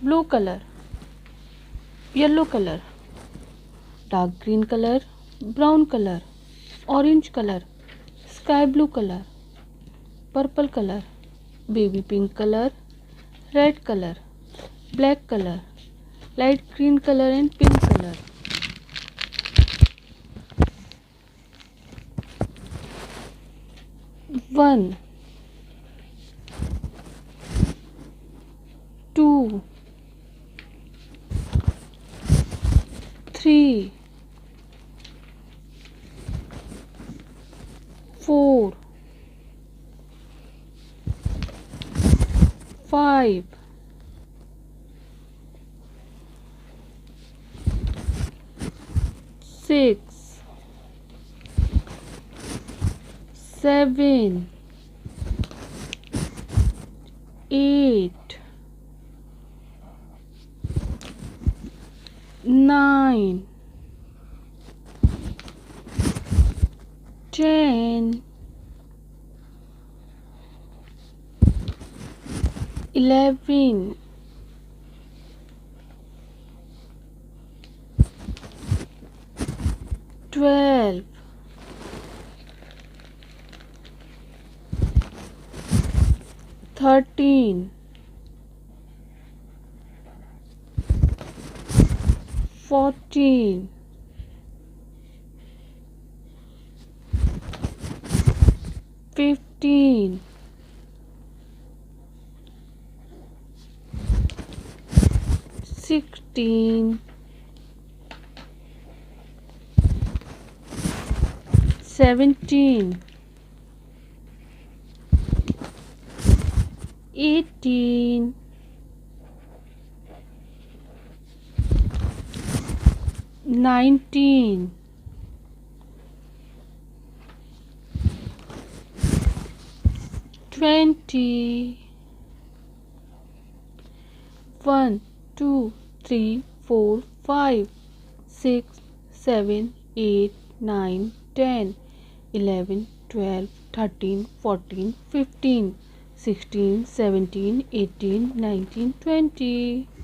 blue color, yellow color, dark green color, brown color, orange color, sky blue color, purple color, baby pink color, red color, black color, light green color and pink color. One, two, three, four, five, six, seven, eight, nine, 10, 11, 12, 13, 14, 15, 16, 17, 18, 19, 20, 1, 2, 3, 4, 5, 6, 7, 8, 9, 10, 11, 12, 13, 14, 15, 16, 17, 18, 19, 20.